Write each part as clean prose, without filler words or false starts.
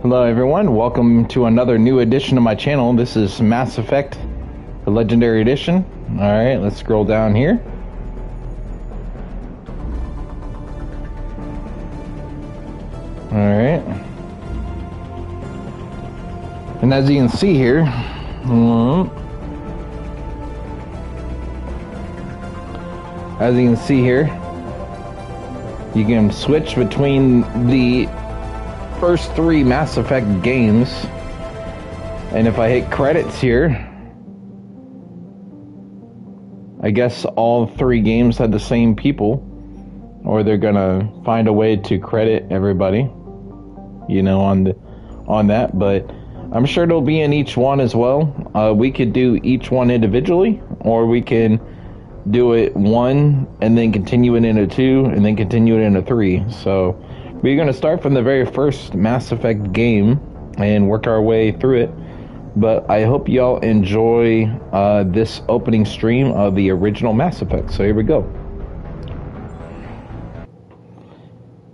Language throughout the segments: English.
Hello everyone, welcome to another new edition of my channel. This is Mass Effect, the Legendary Edition. Alright, let's scroll down here. Alright. And as you can see here, you can switch between the first three Mass Effect games, and if I hit credits here, I guess all three games had the same people, or they're gonna find a way to credit everybody, you know, on that. But I'm sure it'll be in each one as well. We could do each one individually, or we can do it one and then continue it into two and then continue it into three. So we're going to start from the very first Mass Effect game and work our way through it. But I hope y'all enjoy this opening stream of the original Mass Effect. So here we go.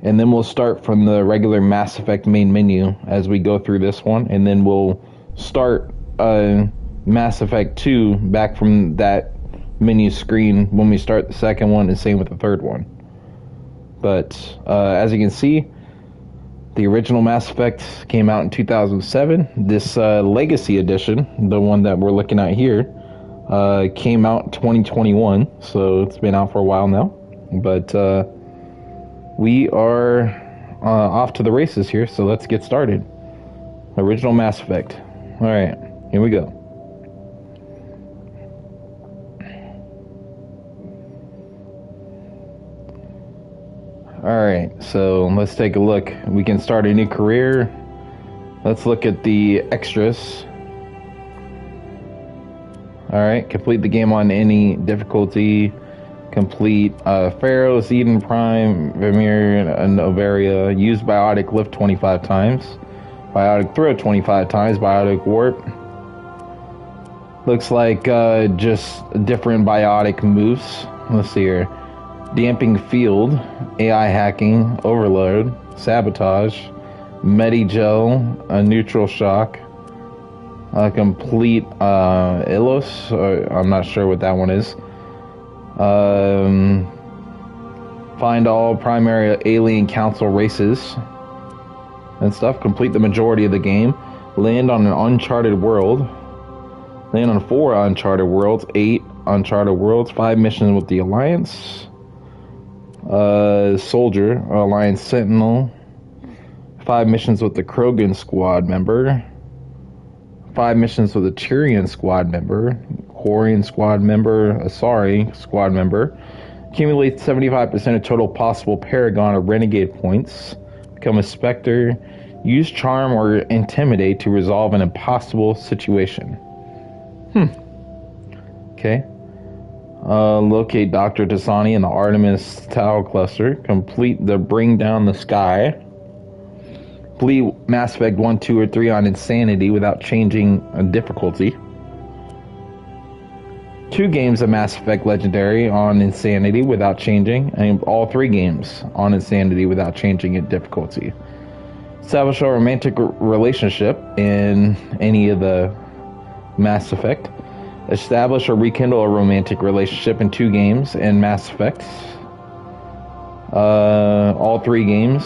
And then we'll start from the regular Mass Effect main menu as we go through this one. And then we'll start Mass Effect 2 back from that menu screen when we start the second one, and same with the third one. But as you can see, the original Mass Effect came out in 2007. This Legacy Edition, the one that we're looking at here, came out in 2021, so it's been out for a while now. But we are off to the races here, so let's get started. Original Mass Effect. Alright, here we go. Alright, so let's take a look. We can start a new career. Let's look at the extras. Alright, complete the game on any difficulty. Complete Pharaoh's, Eden Prime, Vermeer, and Novaria. Use Biotic Lift 25 times. Biotic Throw 25 times. Biotic Warp. Looks like just different biotic moves. Let's see here. Damping Field, AI Hacking, Overload, Sabotage, Medigel, a Neutral Shock, Complete Illos, I'm not sure what that one is. Find all primary alien council races and stuff. Complete the majority of the game. Land on an uncharted world. Land on 4 uncharted worlds, 8 uncharted worlds, 5 missions with the Alliance. Soldier, Alliance Sentinel, 5 missions with the Krogan squad member, 5 missions with the Tyrian squad member, Quarian squad member, Asari squad member, accumulate 75% of total possible Paragon or Renegade points, become a Spectre, use Charm or Intimidate to resolve an impossible situation. Okay. Locate Dr. T'Sani in the Artemis Tau Cluster. Complete the Bring Down the Sky. Complete Mass Effect 1, 2, or 3 on Insanity without changing difficulty. 2 games of Mass Effect Legendary on Insanity without changing. And all 3 games on Insanity without changing in difficulty. Establish a romantic relationship in any of the Mass Effect. Establish or rekindle a romantic relationship in 2 games in Mass Effect. All 3 games.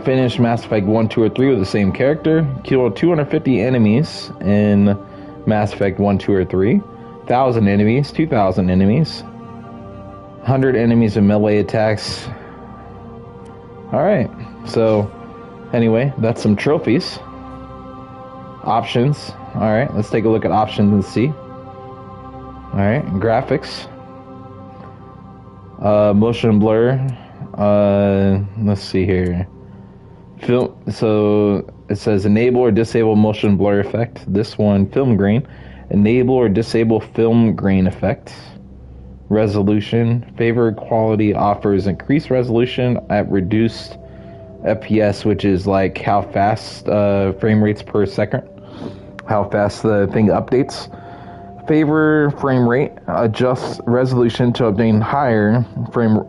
Finish Mass Effect 1, 2, or 3 with the same character. Kill 250 enemies in Mass Effect 1, 2, or 3. 1,000 enemies, 2,000 enemies. 100 enemies in melee attacks. Alright, so anyway, that's some trophies. Options. Alright, let's take a look at options and see. Alright, graphics. Motion blur. Let's see here. Film. So it says enable or disable motion blur effect. This one, film grain. Enable or disable film grain effect. Resolution. Favored quality offers increased resolution at reduced FPS, which is like how fast frame rates per second. How fast the thing updates. Favor frame rate, adjust resolution to obtain higher frame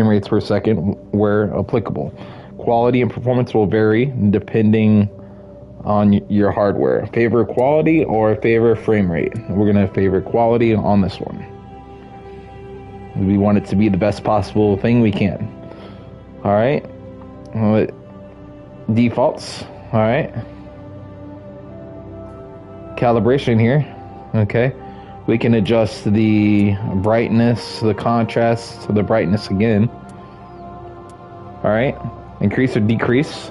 rates per second where applicable. quality and performance will vary depending on your hardware. Favor quality or favor frame rate? We're going to favor quality on this one. We want it to be the best possible thing we can. Alright. Defaults. Alright. Calibration here. Okay. We can adjust the brightness, the contrast, the brightness again. Alright. Increase or decrease.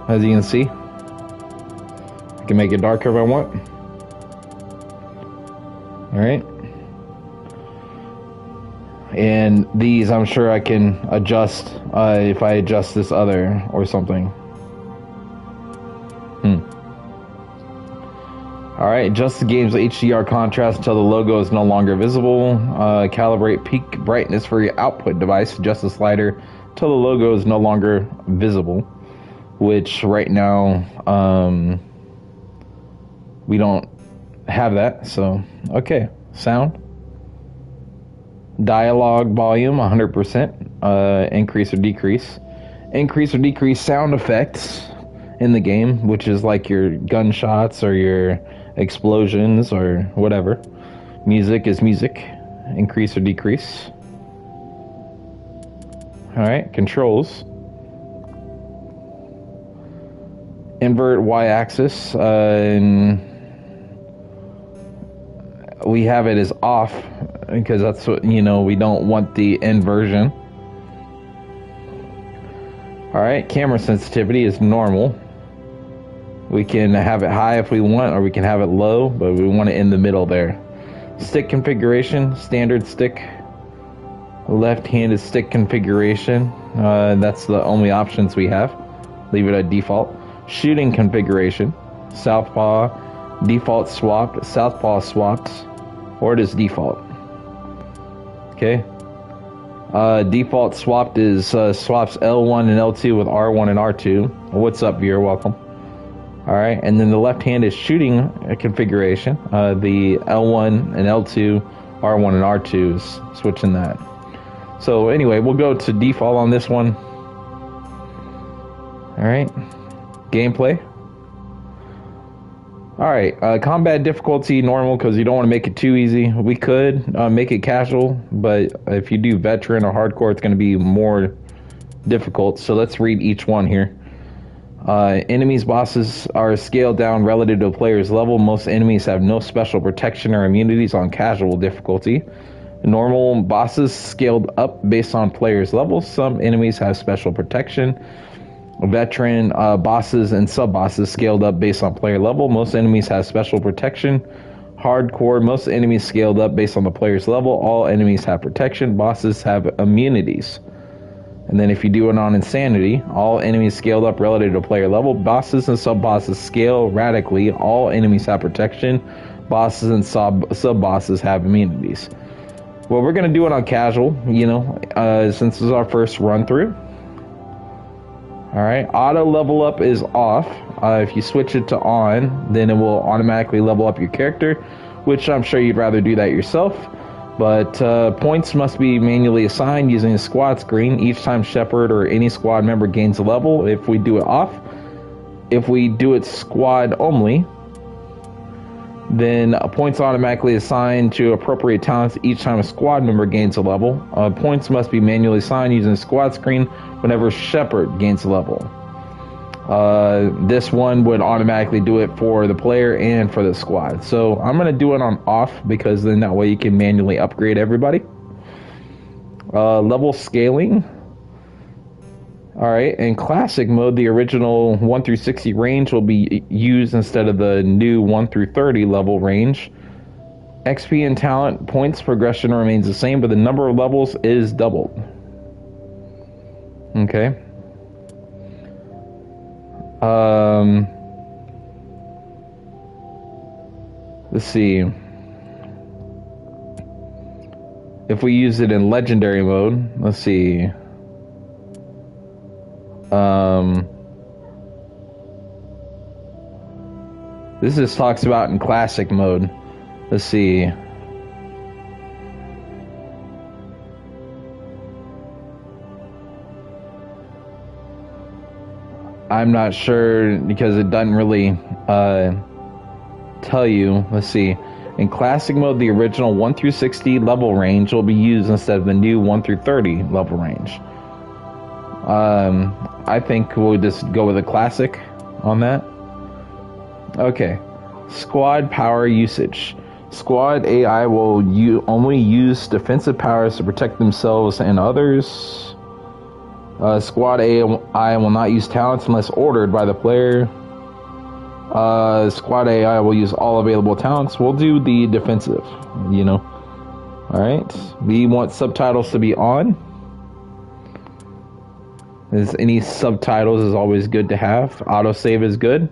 As you can see. I can make it darker if I want. Alright. And these I'm sure I can adjust if I adjust this other or something. Alright, adjust the game's HDR contrast until the logo is no longer visible. Calibrate peak brightness for your output device. Adjust the slider until the logo is no longer visible. Which right now, we don't have that. So, okay. Sound. Dialogue volume 100%. Increase or decrease. Increase or decrease sound effects in the game, which is like your gunshots or your explosions or whatever. Music is music. Increase or decrease. Alright, controls. Invert y-axis. We have it as off because that's what, you know, we don't want the inversion. Alright, camera sensitivity is normal. We can have it high if we want, or we can have it low, but we want it in the middle there. Stick configuration, standard stick. Left-handed stick configuration. That's the only options we have. Leave it at default. Shooting configuration. Southpaw, default swapped, southpaw swapped, or it is default. Okay. Default swapped is swaps L1 and L2 with R1 and R2. What's up, viewer? Welcome. Alright, and then the left hand is shooting configuration. The L1 and L2, R1 and R2 is switching that. So anyway, we'll go to default on this one. Alright. Gameplay. Alright, combat difficulty normal because you don't want to make it too easy. We could make it casual, but if you do veteran or hardcore, it's going to be more difficult. So let's read each one here. Enemies' bosses are scaled down relative to a player's level. Most enemies have no special protection or immunities on casual difficulty. Normal bosses scaled up based on player's level. Some enemies have special protection. Veteran bosses and sub-bosses scaled up based on player level. Most enemies have special protection. Hardcore, most enemies scaled up based on the player's level. All enemies have protection. Bosses have immunities. And then if you do it on insanity, all enemies scaled up relative to player level. Bosses and sub-bosses scale radically. All enemies have protection. Bosses and sub-bosses have immunities. Well, we're going to do it on casual, you know, since this is our first run through. Alright, auto level up is off. If you switch it to on, then it will automatically level up your character, which I'm sure you'd rather do that yourself. But points must be manually assigned using a squad screen each time Shepard or any squad member gains a level. If we do it off, if we do it squad only, then points automatically assigned to appropriate talents each time a squad member gains a level. Points must be manually assigned using a squad screen whenever Shepard gains a level. This one would automatically do it for the player and for the squad. So I'm going to do it on off because then that way you can manually upgrade everybody. Level scaling. Alright, in classic mode, the original 1 through 60 range will be used instead of the new 1 through 30 level range. XP and talent points progression remains the same, but the number of levels is doubled. Okay. Let's see. If we use it in legendary mode, let's see. This just talks about in classic mode. Let's see. I'm not sure because it doesn't really tell you. Let's see. In classic mode, the original 1 through 60 level range will be used instead of the new 1 through 30 level range. I think we'll just go with a classic on that. Okay. Squad power usage. Squad AI will only use defensive powers to protect themselves and others. Squad AI will not use talents unless ordered by the player. Squad AI will use all available talents. We'll do the defensive, you know. Alright. We want subtitles to be on. Any subtitles is always good to have. Autosave is good.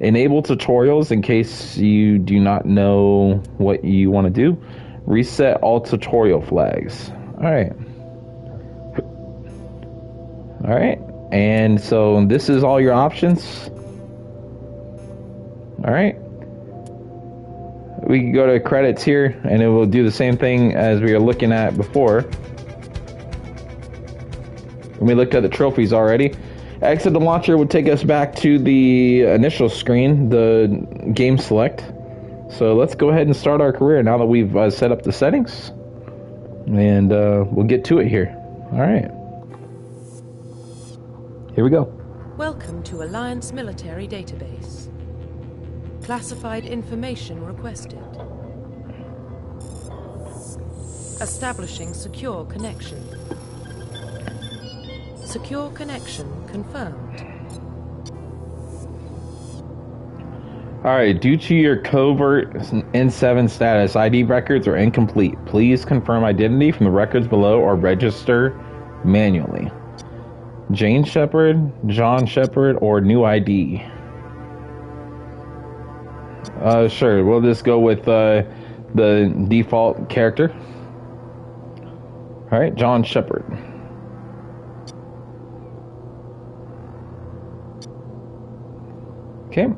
Enable tutorials in case you do not know what you want to do. Reset all tutorial flags. Alright. Alright. And so this is all your options. Alright. We can go to credits here and it will do the same thing as we were looking at before. We looked at the trophies already. Exit the launcher would take us back to the initial screen, the game select. So let's go ahead and start our career now that we've set up the settings. And we'll get to it here. Alright. Here we go. Welcome to Alliance Military Database. Classified information requested. Establishing secure connection. Secure connection confirmed. Alright, due to your covert N7 status, ID records are incomplete. Please confirm identity from the records below or register manually. Jane Shepard, John Shepard, or new ID? Sure, we'll just go with the default character. Alright, John Shepard. Okay.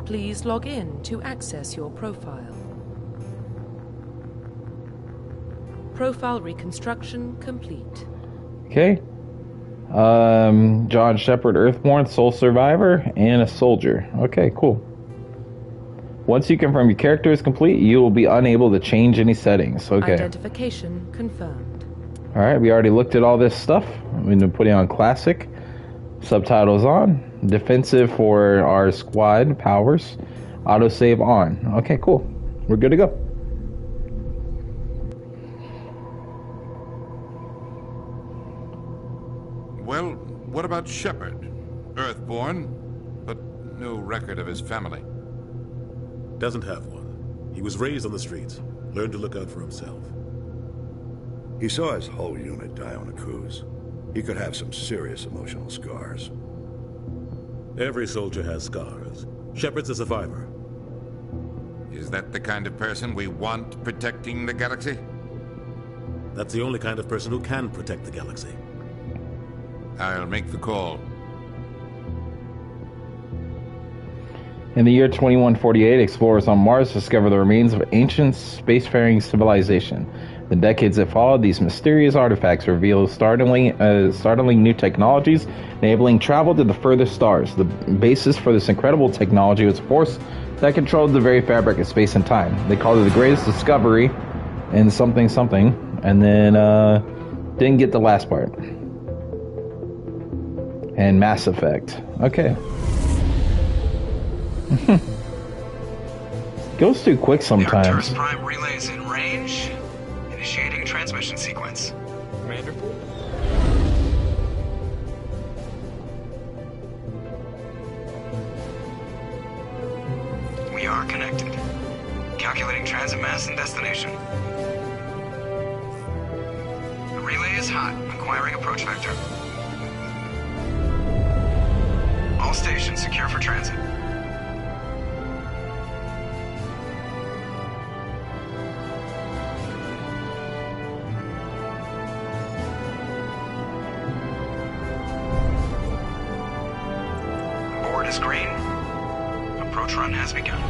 Please log in to access your profile. Profile reconstruction complete. Okay. John Shepard, Earthborn, sole survivor, and a soldier. Okay, cool. Once you confirm your character is complete, you will be unable to change any settings. Okay. Identification confirmed. Alright, we already looked at all this stuff. I'm going to put it on classic. Subtitles on. Defensive for our squad powers. Autosave on. Okay, cool. We're good to go. Well, what about Shepard? Earthborn, but no record of his family. Doesn't have one. He was raised on the streets. Learned to look out for himself. He saw his whole unit die on a cruise. He could have some serious emotional scars. Every soldier has scars. Shepard's a survivor. Is that the kind of person we want protecting the galaxy? That's the only kind of person who can protect the galaxy. I'll make the call. In the year 2148, explorers on Mars discover the remains of ancient spacefaring civilization. The decades that followed, these mysterious artifacts reveal startling new technologies, enabling travel to the furthest stars. The basis for this incredible technology was a force that controlled the very fabric of space and time. They called it the greatest discovery in something something, and then didn't get the last part. And Mass Effect. Okay. Goes too quick sometimes. The Arcturus Prime relays in range. Initiating transmission sequence. Commander? We are connected. Calculating transit mass and destination. The relay is hot. Acquiring approach vector. All stations secure for transit. Board is green. Approach run has begun.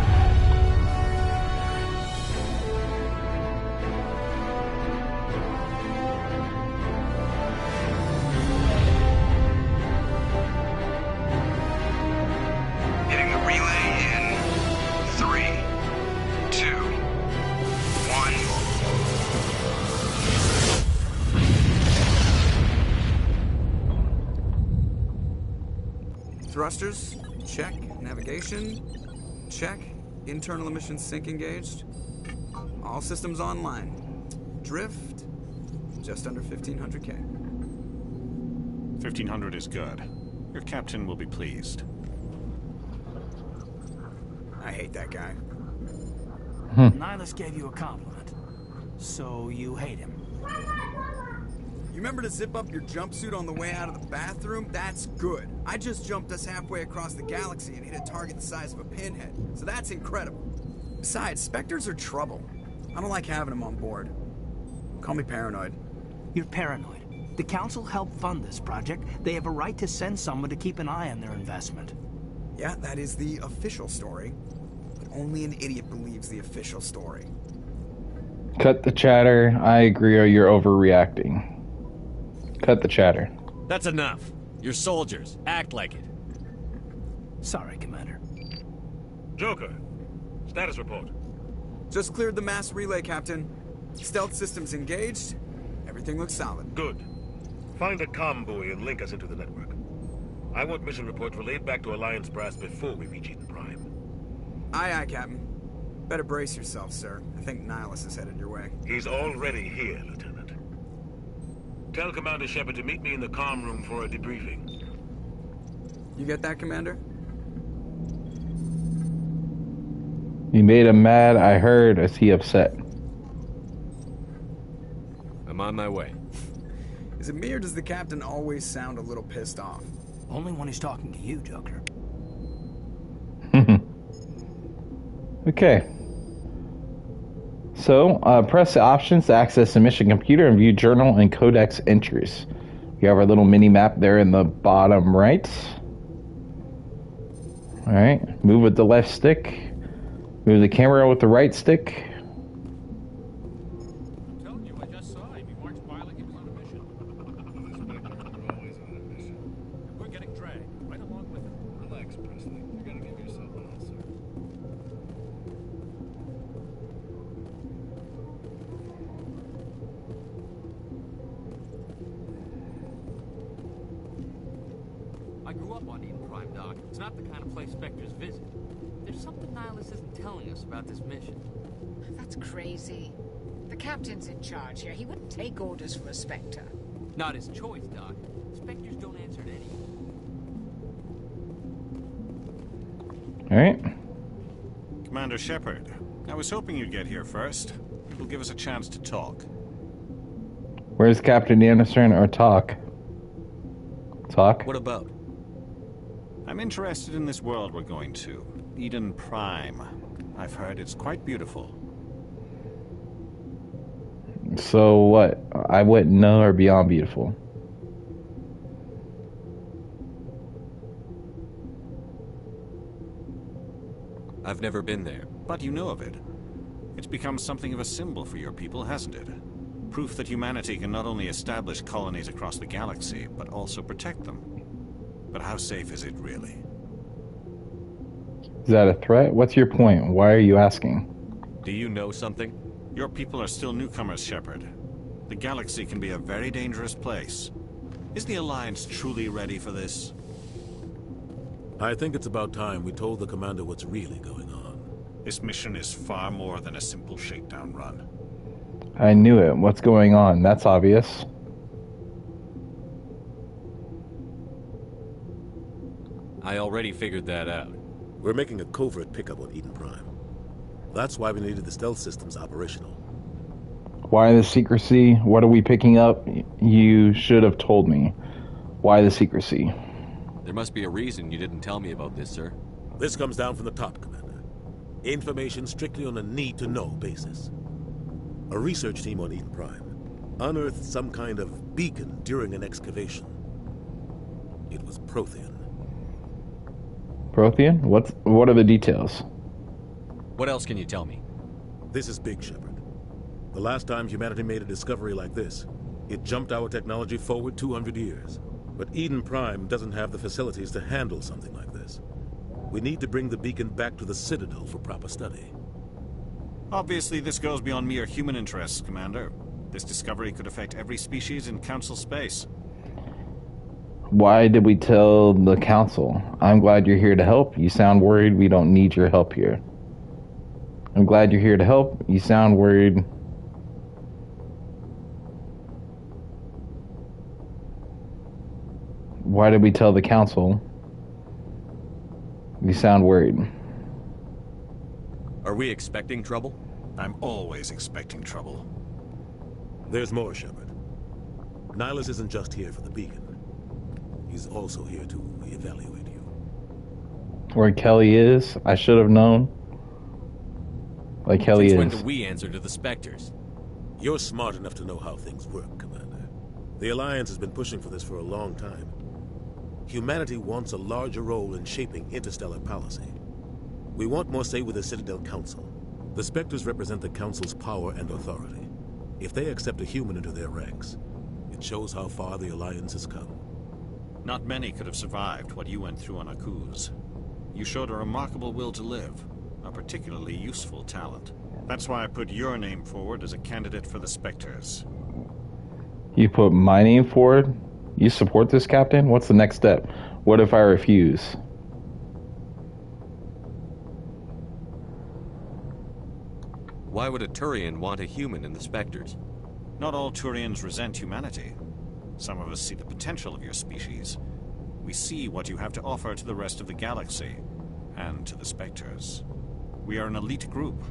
Thrusters, check. Navigation, check. Internal emission sync engaged. All systems online. Drift, just under 1500K. 1500 is good. Your captain will be pleased. I hate that guy. Nihilus gave you a compliment. So you hate him. You remember to zip up your jumpsuit on the way out of the bathroom? That's good. I just jumped us halfway across the galaxy and hit a target the size of a pinhead, so that's incredible. Besides, Spectres are trouble. I don't like having them on board. Call me paranoid. You're paranoid. The Council helped fund this project. They have a right to send someone to keep an eye on their investment. Yeah, that is the official story. But only an idiot believes the official story. Cut the chatter. I agree, or you're overreacting. Cut the chatter. That's enough. You're soldiers. Act like it. Sorry, Commander. Joker, status report. Just cleared the mass relay, Captain. Stealth systems engaged. Everything looks solid. Good. Find a comm buoy and link us into the network. I want mission reports relayed back to Alliance Brass before we reach Eden Prime. Aye, aye, Captain. Better brace yourself, sir. I think Nihilus is headed your way. He's already here, Lieutenant. Tell Commander Shepard to meet me in the comm room for a debriefing. You get that, Commander? You made him mad, I heard. Is he upset? I'm on my way. Is it me or does the Captain always sound a little pissed off? Only when he's talking to you, Joker. Okay. So, press the options to access the mission computer and view journal and codex entries. We have our little mini map there in the bottom right. Alright, move with the left stick. Move the camera with the right stick. I'm telling you, I just saw him. He marched by like he was on a mission. Always on a mission. We're getting dragged right along with him. Relax, Presley. You're gonna give yourself an ulcer. I grew up on Eden Prime, Doc. It's not the kind of place Spectres visit. There's something Nihilus isn't telling us about this mission. That's crazy. The Captain's in charge here. He wouldn't take orders from a Spectre. Not his choice, Doc. Spectres don't answer to anyone. Alright. Commander Shepard, I was hoping you'd get here first. It will give us a chance to talk. Where's Captain Anderson or Talk? Talk? What about? I'm interested in this world we're going to. Eden Prime. I've heard it's quite beautiful. So what? I wouldn't know or beyond beautiful. I've never been there. But you know of it. It's become something of a symbol for your people, hasn't it? Proof that humanity can not only establish colonies across the galaxy, but also protect them. But how safe is it really? Is that a threat? What's your point? Why are you asking? Do you know something? Your people are still newcomers, Shepard. The galaxy can be a very dangerous place. Is the Alliance truly ready for this? I think it's about time we told the Commander what's really going on. This mission is far more than a simple shakedown run. I knew it. What's going on? That's obvious. I already figured that out. We're making a covert pickup on Eden Prime. That's why we needed the stealth systems operational. Why the secrecy? What are we picking up? You should have told me. Why the secrecy? There must be a reason you didn't tell me about this, sir. This comes down from the top, Commander. Information strictly on a need-to-know basis. A research team on Eden Prime unearthed some kind of beacon during an excavation. It was Prothean. Prothean? What are the details? What else can you tell me? This is big, Shepard. The last time humanity made a discovery like this, it jumped our technology forward 200 years. But Eden Prime doesn't have the facilities to handle something like this. We need to bring the beacon back to the Citadel for proper study. Obviously, this goes beyond mere human interests, Commander. This discovery could affect every species in Council space. Why did we tell the council? I'm glad you're here to help. You sound worried we don't need your help here. I'm glad you're here to help. You sound worried. Why did we tell the council? You sound worried. Are we expecting trouble? I'm always expecting trouble. There's more, Shepard. Nihilus isn't just here for the beacon. He's also here to evaluate you. Where Kelly is? I should have known. Like Kelly Since when is. do we answer to the Spectres? You're smart enough to know how things work, Commander. The Alliance has been pushing for this for a long time. Humanity wants a larger role in shaping interstellar policy. We want more say with the Citadel Council. The Spectres represent the Council's power and authority. If they accept a human into their ranks, it shows how far the Alliance has come. Not many could have survived what you went through on Akuz. You showed a remarkable will to live, a particularly useful talent. That's why I put your name forward as a candidate for the Spectres. You put my name forward? You support this, Captain? What's the next step? What if I refuse? Why would a Turian want a human in the Spectres? Not all Turians resent humanity. Some of us see the potential of your species. We see what you have to offer to the rest of the galaxy, and to the Spectres. We are an elite group.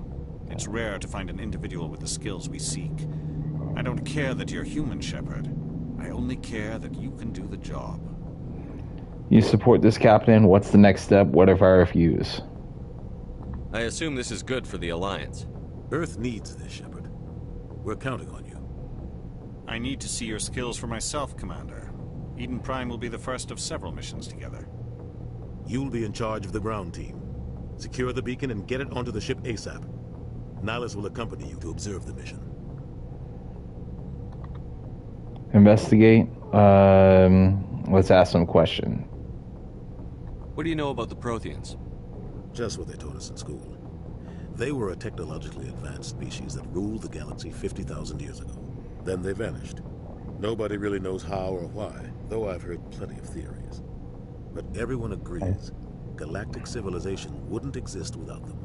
It's rare to find an individual with the skills we seek. I don't care that you're human, Shepard. I only care that you can do the job. You support this, Captain? What's the next step? What if I refuse? I assume this is good for the Alliance. Earth needs this, Shepard. We're counting on you. I need to see your skills for myself, Commander. Eden Prime will be the first of several missions together. You'll be in charge of the ground team. Secure the beacon and get it onto the ship ASAP. Nihilus will accompany you to observe the mission. Investigate. Let's ask some question. What do you know about the Protheans? Just what they taught us in school. They were a technologically advanced species that ruled the galaxy 50,000 years ago. Then they vanished. Nobody really knows how or why, though I've heard plenty of theories. But everyone agrees, galactic civilization wouldn't exist without them.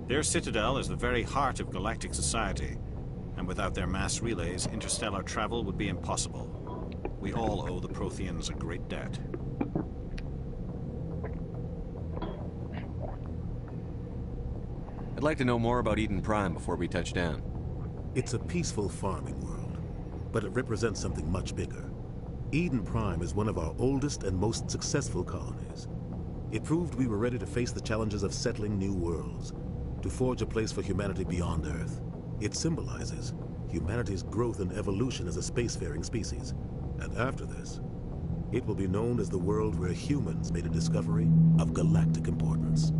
Their citadel is the very heart of galactic society, and without their mass relays, interstellar travel would be impossible. We all owe the Protheans a great debt. I'd like to know more about Eden Prime before we touch down. It's a peaceful farming world, but it represents something much bigger. Eden Prime is one of our oldest and most successful colonies. It proved we were ready to face the challenges of settling new worlds, to forge a place for humanity beyond Earth. It symbolizes humanity's growth and evolution as a spacefaring species. And after this, it will be known as the world where humans made a discovery of galactic importance.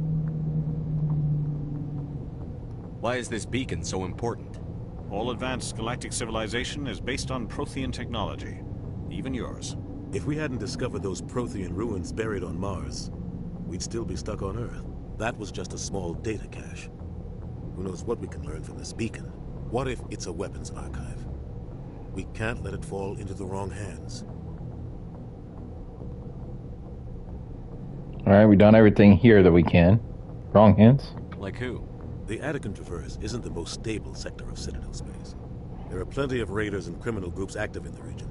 Why is this beacon so important? All advanced galactic civilization is based on Prothean technology, even yours. If we hadn't discovered those Prothean ruins buried on Mars, we'd still be stuck on Earth. That was just a small data cache. Who knows what we can learn from this beacon? What if it's a weapons archive? We can't let it fall into the wrong hands. Alright, we've done everything here that we can. Wrong hands? Like who? The Attican Traverse isn't the most stable sector of Citadel space. There are plenty of raiders and criminal groups active in the region.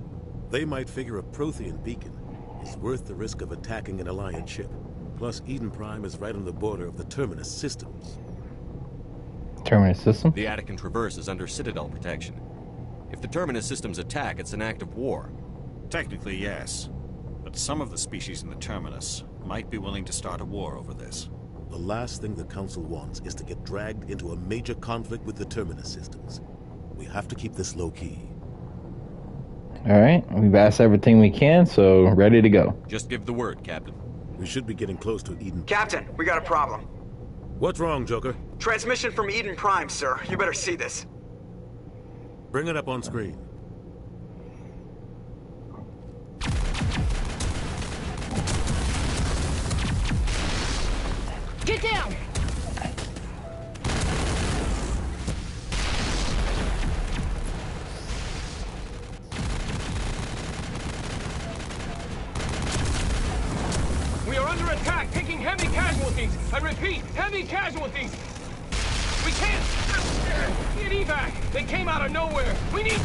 They might figure a Prothean beacon is worth the risk of attacking an Alliance ship. Plus, Eden Prime is right on the border of the Terminus systems. Terminus system? The Attican Traverse is under Citadel protection. If the Terminus systems attack, it's an act of war. Technically, yes. But some of the species in the Terminus might be willing to start a war over this. The last thing the Council wants is to get dragged into a major conflict with the Terminus systems. We have to keep this low-key. Alright, we've asked everything we can, so ready to go. Just give the word, Captain. We should be getting close to Eden. Captain, we got a problem. What's wrong, Joker? Transmission from Eden Prime, sir. You better see this. Bring it up on screen. Get down! under attack, taking heavy casualties. I repeat, heavy casualties. We can't get evac. They came out of nowhere. We need...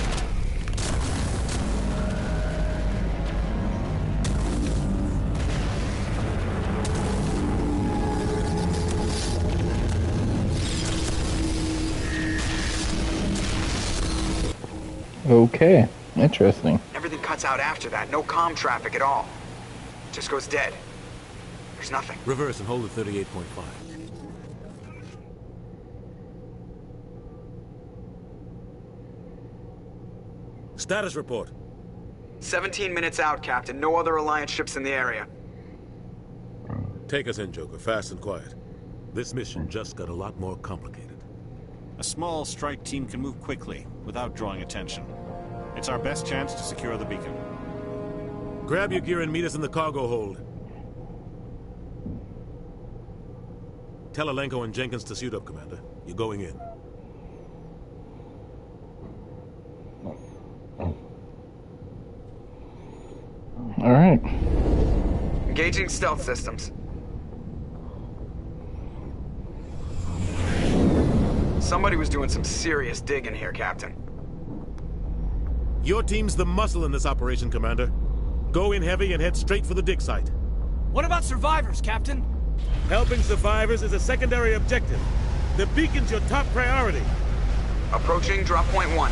Okay, interesting. Everything cuts out after that. No comm traffic at all. Just goes dead. There's nothing. Reverse and hold at 38.5. Status report. 17 minutes out, Captain. No other Alliance ships in the area. Take us in, Joker, fast and quiet. This mission just got a lot more complicated. A small strike team can move quickly, without drawing attention. It's our best chance to secure the beacon. Grab your gear and meet us in the cargo hold. Tell Alenko and Jenkins to suit up, Commander. You're going in. All right. Engaging stealth systems. Somebody was doing some serious digging here, Captain. Your team's the muscle in this operation, Commander. Go in heavy and head straight for the dig site. What about survivors, Captain? Helping survivors is a secondary objective. The beacon's your top priority. Approaching drop point 1.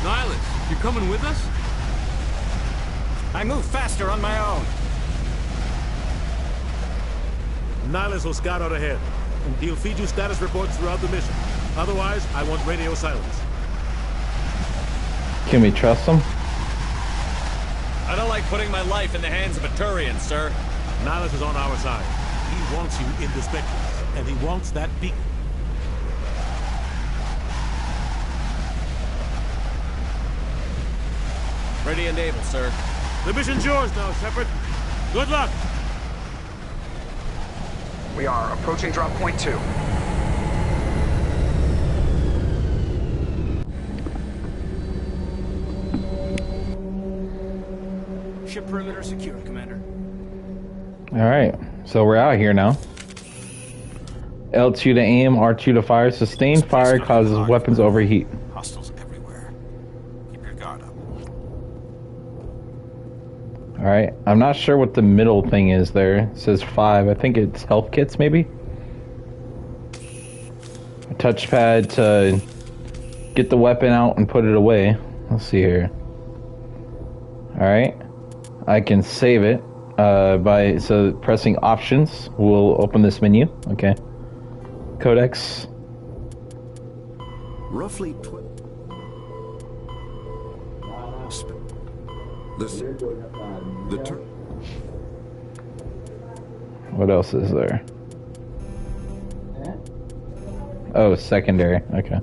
Nihilus, you coming with us? I move faster on my own. Nihilus will scout out ahead. He'll feed you status reports throughout the mission. Otherwise, I want radio silence. Can we trust him? I don't like putting my life in the hands of a Turian, sir. Nihilus is on our side. He wants you in the Spectres, and he wants that beacon. Ready and able, sir. The mission's yours now, Shepard. Good luck! We are approaching drop point 2. Ship perimeter secure, Commander. All right, so we're out here now. L2 to aim, R2 to fire. Sustained fire causes weapons to overheat. Hostiles everywhere. Keep your guard up. All right, I'm not sure what the middle thing is there. It says 5. I think it's health kits, maybe? A touchpad to get the weapon out and put it away. Let's see here. All right, I can save it by pressing options will open this menu. Okay. Codex. Roughly What else is there? Oh, secondary. Okay.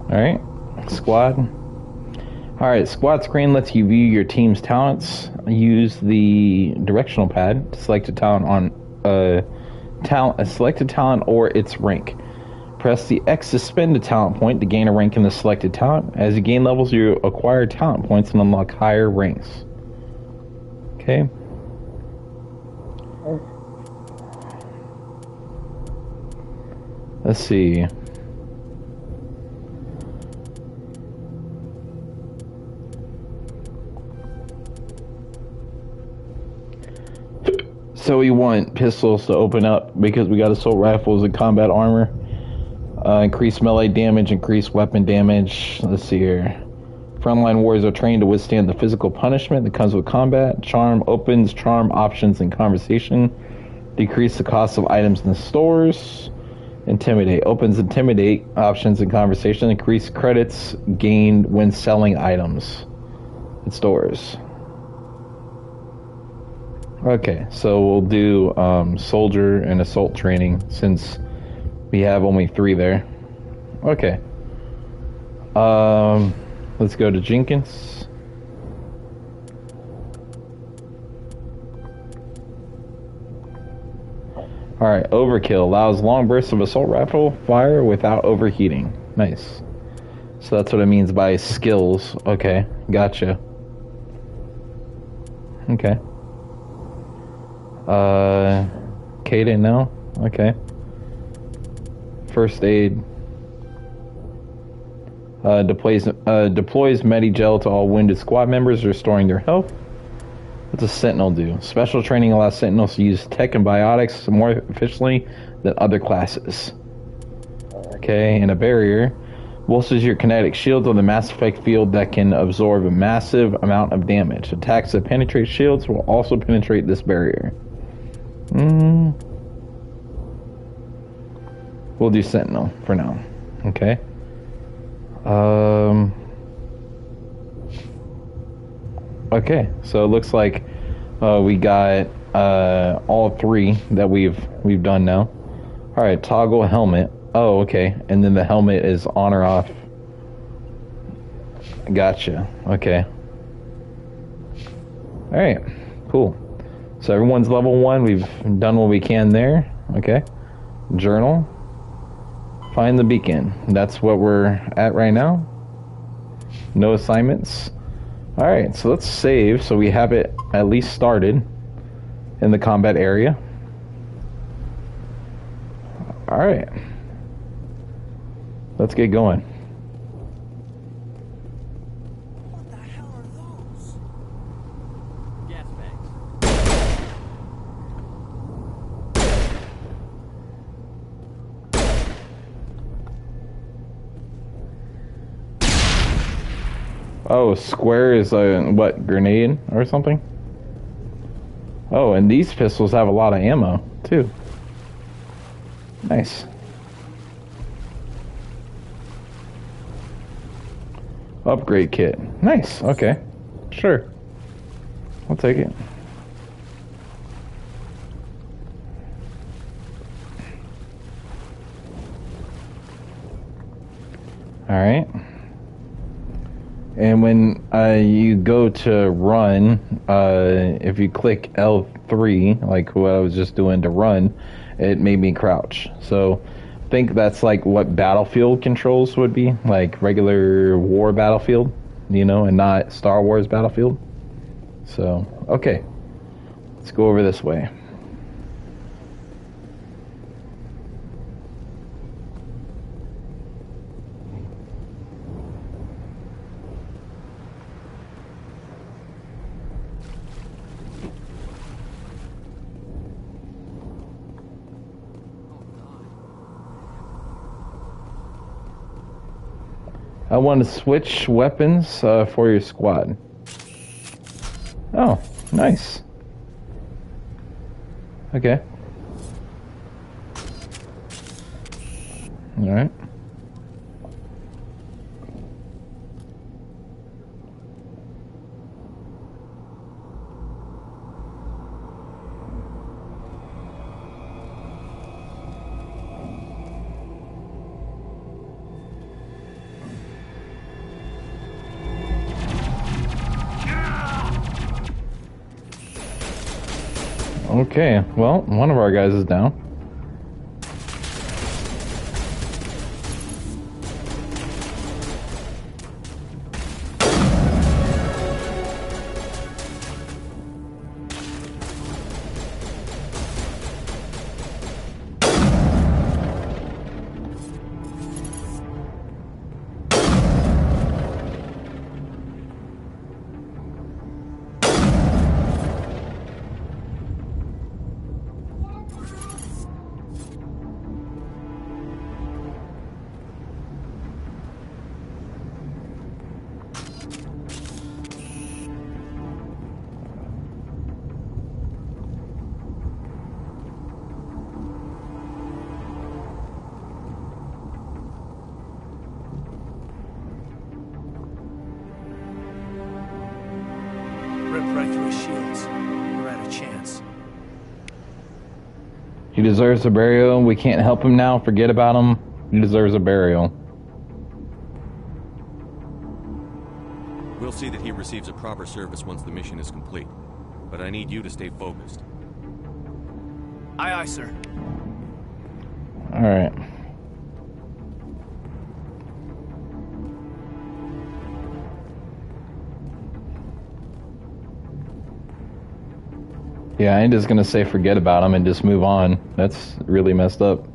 Alright. Squad. Alright, squad screen lets you view your team's talents. Use the directional pad to select a talent on select a talent or its rank. Press the X to spend a talent point to gain a rank in the selected talent. As you gain levels, you acquire talent points and unlock higher ranks. Okay. Let's see. So we want pistols to open up because we got assault rifles and combat armor. Increase melee damage, increase weapon damage. Let's see here. Frontline warriors are trained to withstand the physical punishment that comes with combat. Charm opens charm options in conversation. Decrease the cost of items in the stores. Intimidate opens intimidate options in conversation. Increase credits gained when selling items in stores. Okay, so we'll do soldier and assault training since we have only 3 there. Okay. Let's go to Jenkins. Alright, overkill allows long bursts of assault rifle fire without overheating. Nice. So that's what it means by skills. Okay, gotcha. Okay. Kaden, no? Okay. First aid. Deploys Medigel to all wounded squad members, restoring their health. What's a Sentinel do? Special training allows Sentinels to use tech and biotics more efficiently than other classes. Okay, and a barrier. Bolsters your kinetic shields on the Mass Effect field that can absorb a massive amount of damage. Attacks that penetrate shields will also penetrate this barrier. We'll do Sentinel for now. Okay. Okay, so it looks like we got all three that we've done now. All right, toggle helmet. Oh, okay, and then the helmet is on or off. Gotcha. Okay. All right, cool. So everyone's level 1. We've done what we can there. Okay. Journal. Find the beacon. That's what we're at right now. No assignments. Alright, so let's save so we have it at least started in the combat area. Alright. Let's get going. What the hell are those? Gas bags. Oh, square is a, what, grenade or something? Oh, and these pistols have a lot of ammo, too. Nice. Upgrade kit. Nice, okay. Sure. I'll take it. Alright. And when you go to run, if you click L3, like what I was just doing to run, it made me crouch. So I think that's like what Battlefield controls would be, like regular war Battlefield, you know, and not Star Wars Battlefield. So, okay. Let's go over this way. I want to switch weapons for your squad. Oh, nice. Okay. All right. Okay, well, one of our guys is down. He deserves a burial. We can't help him now. Forget about him. He deserves a burial. We'll see that he receives a proper service once the mission is complete. But I need you to stay focused. Aye, aye, sir. All right. Yeah, I ain't just gonna say forget about them and just move on. That's really messed up.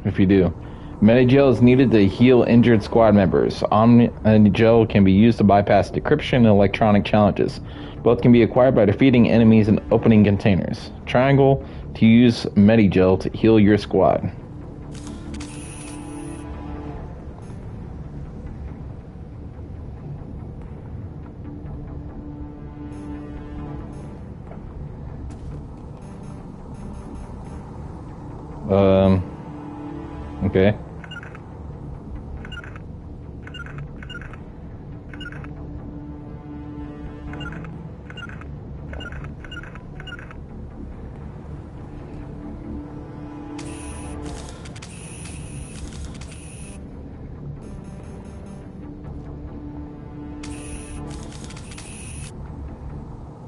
If you do. Medigel is needed to heal injured squad members. Omnigel can be used to bypass decryption and electronic challenges. Both can be acquired by defeating enemies and opening containers. Triangle to use Medigel to heal your squad. Okay.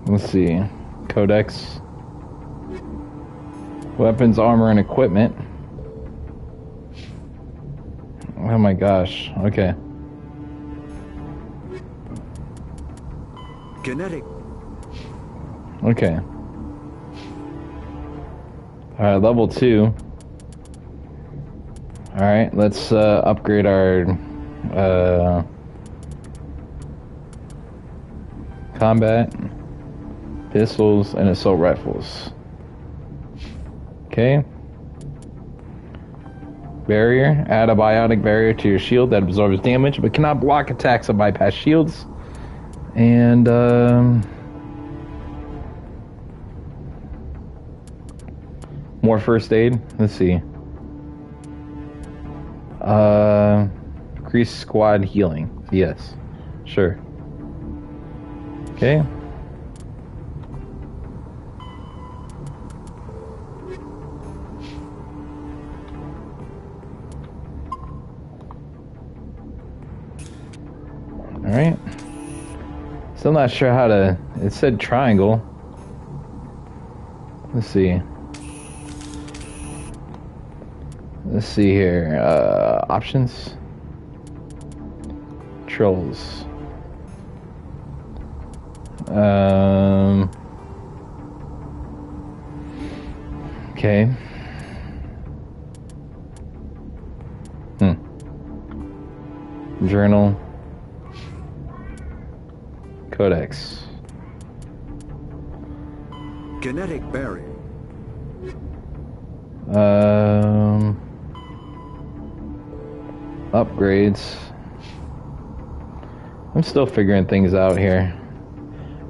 Let's see. Codex. Weapons, armor, and equipment. Oh my gosh. Okay. Kinetic. Okay. Alright, level 2. Alright, let's upgrade our combat, pistols, and assault rifles. Okay. Barrier. Add a biotic barrier to your shield that absorbs damage but cannot block attacks or bypass shields. And more first aid. Let's see. Increase squad healing. Yes. Sure. Okay. Alright. Still not sure how to... It said triangle. Let's see. Let's see here. Options. Trolls. Okay. Journal. Codex. Kinetic barrier. Upgrades. I'm still figuring things out here.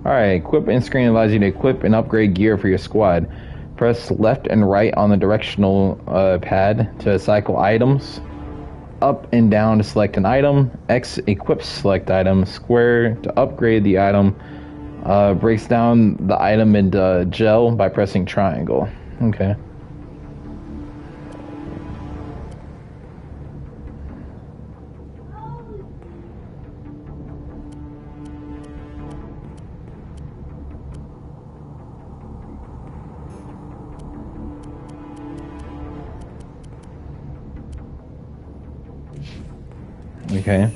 Alright, equip and screen allows you to equip and upgrade gear for your squad. Press left and right on the directional pad to cycle items. Up and down to select an item. X equips select item. Square to upgrade the item. Breaks down the item into gel by pressing triangle. Okay. Okay.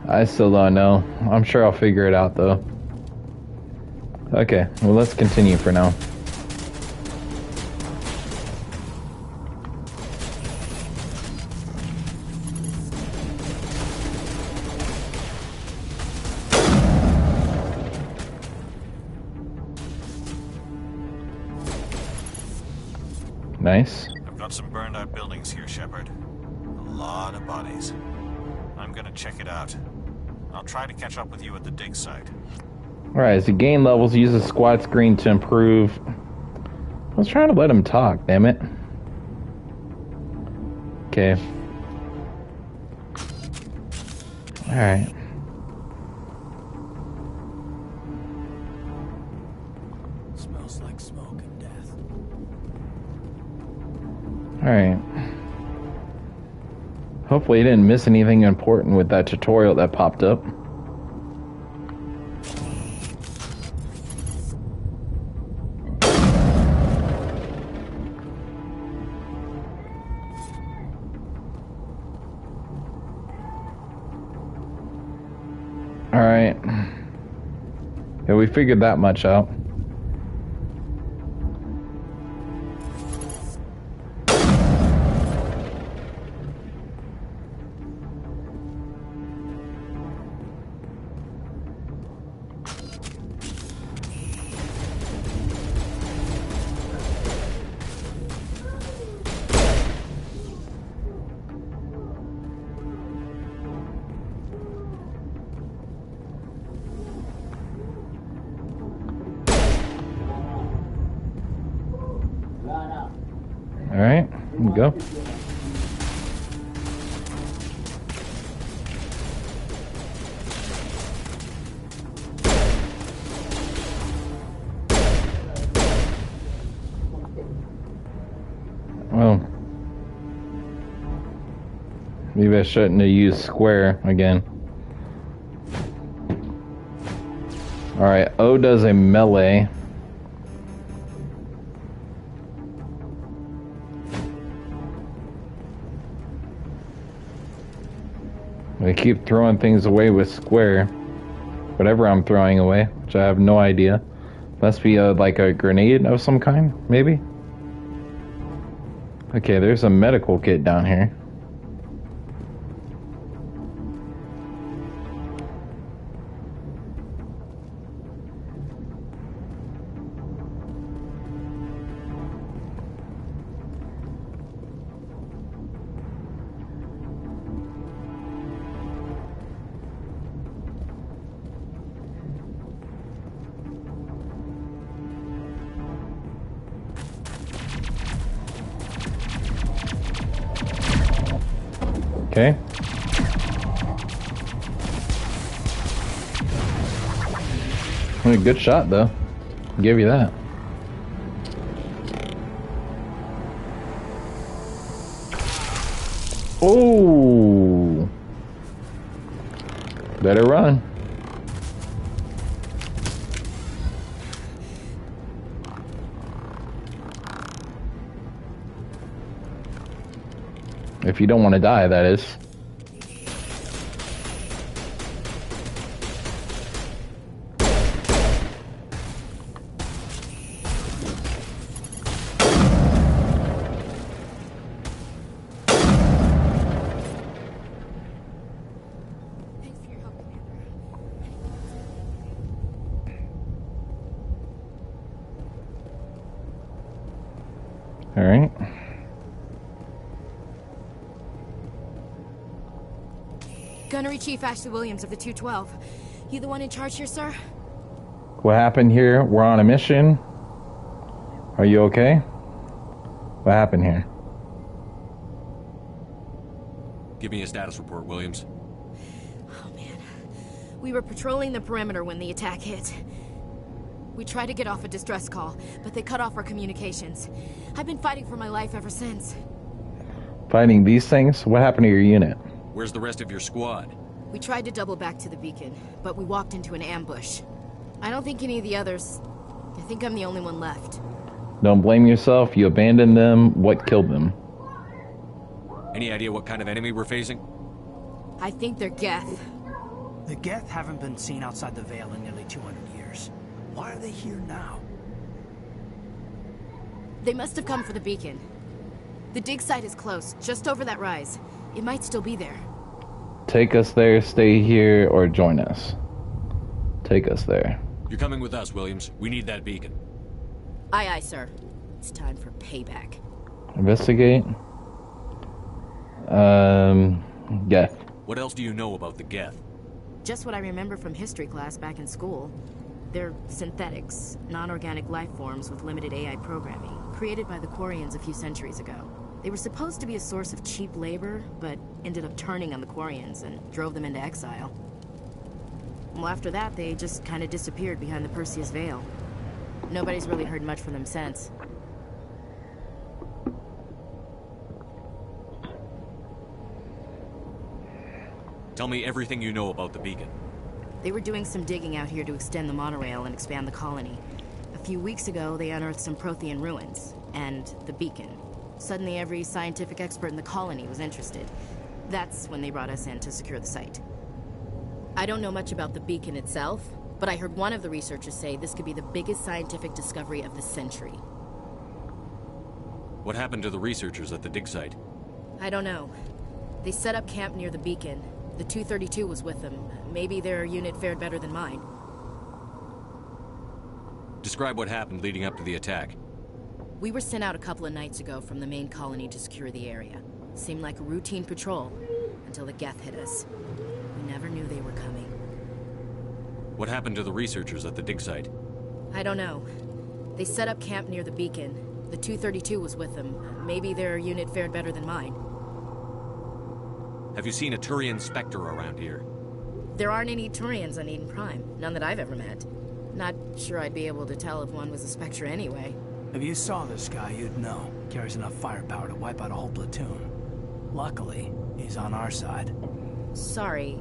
I still don't know. I'm sure I'll figure it out though. Okay, well let's continue for now. Nice. I've got some burned out buildings here, Shepard. A lot of bodies. I'm gonna check it out. I'll try to catch up with you at the dig site. Alright, as you gain levels, use the squad screen to improve. I was trying to let him talk, damn it. Okay. Alright. Smells like smoke and death. Alright. Hopefully you didn't miss anything important with that tutorial that popped up. Alright. Yeah, we figured that much out. Alright, here we go. Well, maybe I shouldn't have used square again. Alright, O does a melee. I keep throwing things away with square. Whatever I'm throwing away, which I have no idea. Must be like a grenade of some kind, maybe? Okay, there's a medical kit down here. Okay. A good shot, though. I'll give you that. Oh! Better run. If you don't want to die, that is. All right. Gunnery Chief Ashley Williams of the 212. You the one in charge here, sir? What happened here? We're on a mission. Are you okay? What happened here? Give me a status report, Williams. Oh, man. We were patrolling the perimeter when the attack hit. We tried to get off a distress call, but they cut off our communications. I've been fighting for my life ever since. Fighting these things? What happened to your unit? Where's the rest of your squad? We tried to double back to the beacon, but we walked into an ambush. I don't think any of the others... I think I'm the only one left. Don't blame yourself. You abandoned them. What killed them? Any idea what kind of enemy we're facing? I think they're Geth. The Geth haven't been seen outside the Veil in nearly 200 years. Why are they here now? They must have come for the beacon. The dig site is close, just over that rise. It might still be there. Take us there, stay here, or join us. Take us there. You're coming with us, Williams. We need that beacon. Aye, aye, sir. It's time for payback. Investigate. Geth. What else do you know about the Geth? Just what I remember from history class back in school. They're synthetics, non-organic life forms with limited AI programming, created by the Quarians a few centuries ago. They were supposed to be a source of cheap labor, but ended up turning on the Quarians and drove them into exile. Well, after that, they just kind of disappeared behind the Perseus Veil. Nobody's really heard much from them since. Tell me everything you know about the beacon. They were doing some digging out here to extend the monorail and expand the colony. A few weeks ago, they unearthed some Prothean ruins, and the beacon. Suddenly, every scientific expert in the colony was interested. That's when they brought us in to secure the site. I don't know much about the beacon itself, but I heard one of the researchers say this could be the biggest scientific discovery of the century. What happened to the researchers at the dig site? I don't know. They set up camp near the beacon. The 232 was with them. Maybe their unit fared better than mine. Describe what happened leading up to the attack. We were sent out a couple of nights ago from the main colony to secure the area. Seemed like a routine patrol, until the Geth hit us. We never knew they were coming. What happened to the researchers at the dig site? I don't know. They set up camp near the beacon. The 232 was with them. Maybe their unit fared better than mine. Have you seen a Turian Spectre around here? There aren't any Turians on Eden Prime. None that I've ever met. Not sure I'd be able to tell if one was a Spectre anyway. If you saw this guy, you'd know. Carries enough firepower to wipe out a whole platoon. Luckily, he's on our side. Sorry.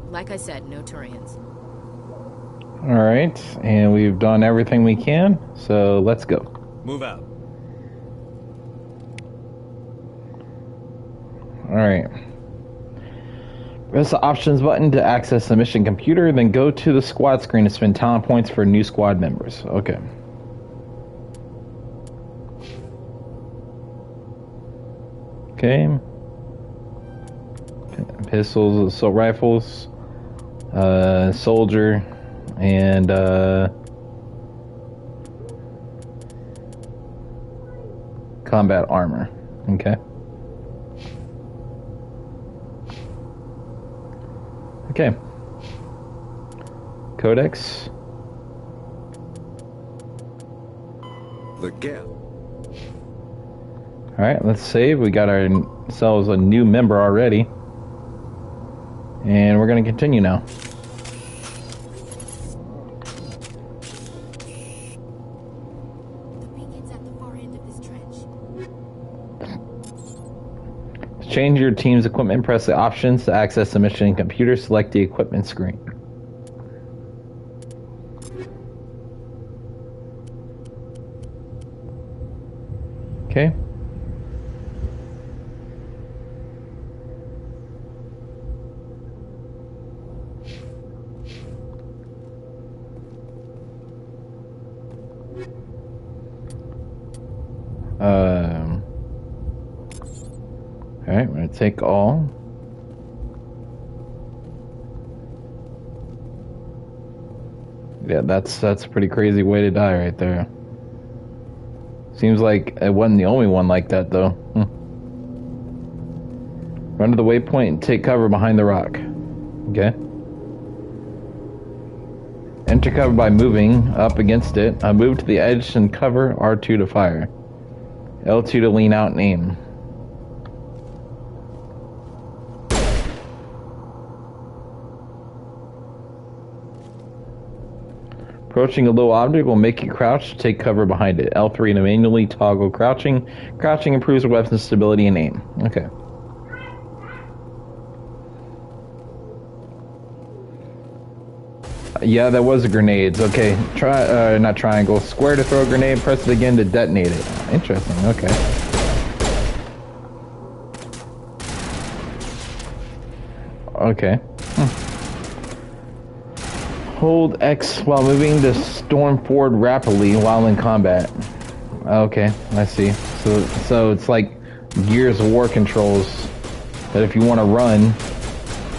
Like I said, no Turians. Alright, and we've done everything we can, so let's go. Move out. Alright. Press the options button to access the mission computer, then go to the squad screen to spend talent points for new squad members. Okay. Okay. Pistols, assault rifles, soldier, and combat armor. Okay. Okay. Codex. The Geth. Alright, let's save. We got ourselves a new member already. And we're going to continue now. The beacon's at the far end of this trench. To change your team's equipment, press the options to access the mission computer. Select the equipment screen. Okay. Alright, we're gonna take all. Yeah, that's a pretty crazy way to die right there. Seems like it wasn't the only one like that though. Run to the waypoint and take cover behind the rock. Okay. Enter cover by moving up against it. Move to the edge and cover R2 to fire. L2 to lean out and aim. Approaching a low object will make you crouch to take cover behind it. L3 to manually toggle crouching. Crouching improves weapon stability and aim. Okay. Yeah, that was a grenades. Okay, try not triangle. Square to throw a grenade. Press it again to detonate it. Interesting. Okay. Okay. Hold X while moving to storm forward rapidly while in combat. Okay, I see. So it's like Gears of War controls. That if you want to run,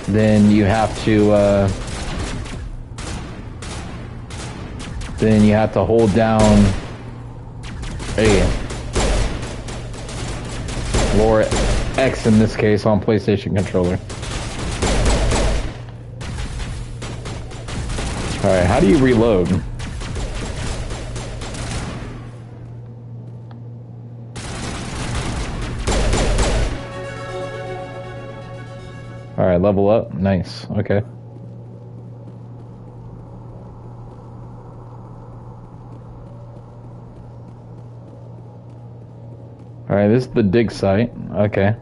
then you have to hold down or X in this case on PlayStation controller. Alright, how do you reload? Alright, level up. Nice. Okay. Alright, this is the dig site. Okay.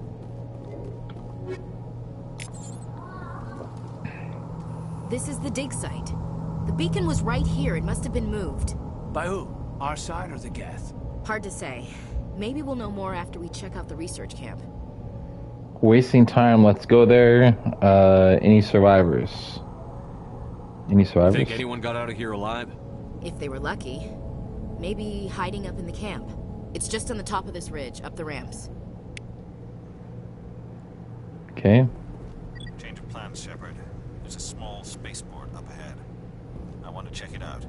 This is the dig site. The beacon was right here. It must have been moved. By who? Our side or the Geth? Hard to say. Maybe we'll know more after we check out the research camp. Wasting time. Let's go there. Any survivors? Any survivors? Think anyone got out of here alive? If they were lucky. Maybe hiding up in the camp. It's just on the top of this ridge, up the ramps. Okay. Change of plans, Shepard. There's a small spaceport up ahead. I want to check it out.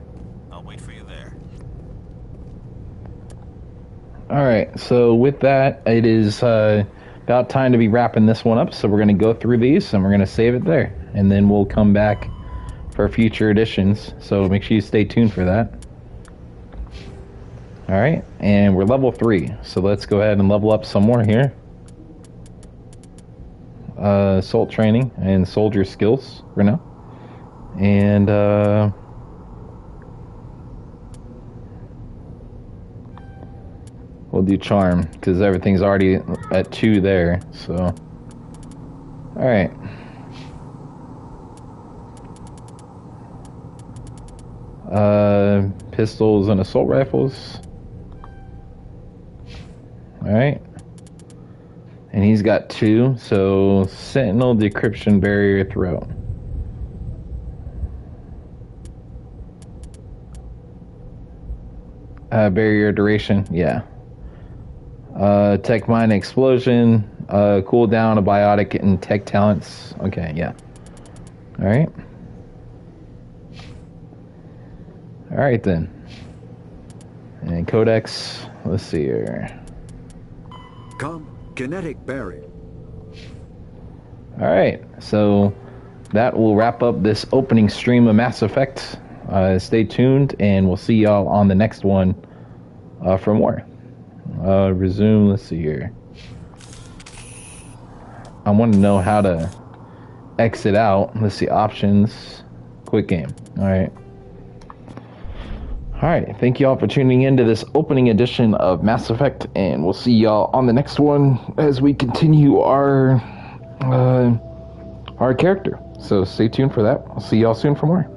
I'll wait for you there. Alright, so with that, it is about time to be wrapping this one up. So we're going to go through these and we're going to save it there. And then we'll come back for future editions. So make sure you stay tuned for that. Alright, and we're level 3. So let's go ahead and level up some more here. Assault training and soldier skills for now. And we'll do charm because everything's already at 2 there. So alright. Pistols and assault rifles. Alright. And he's got 2, so Sentinel, Decryption, Barrier, Throw. Barrier duration, yeah. Tech Mine, Explosion, Cooldown, Abiotic, and Tech Talents. Okay, yeah. Alright. Alright then. And Codex, let's see here. Kinetic Barrier. Alright, so that will wrap up this opening stream of Mass Effect. Stay tuned, and we'll see y'all on the next one for more. Resume, let's see here. I want to know how to exit out. Let's see, options, quit game. Alright. Alright, thank you all for tuning in to this opening edition of Mass Effect, and we'll see y'all on the next one as we continue our character. So stay tuned for that. I'll see y'all soon for more.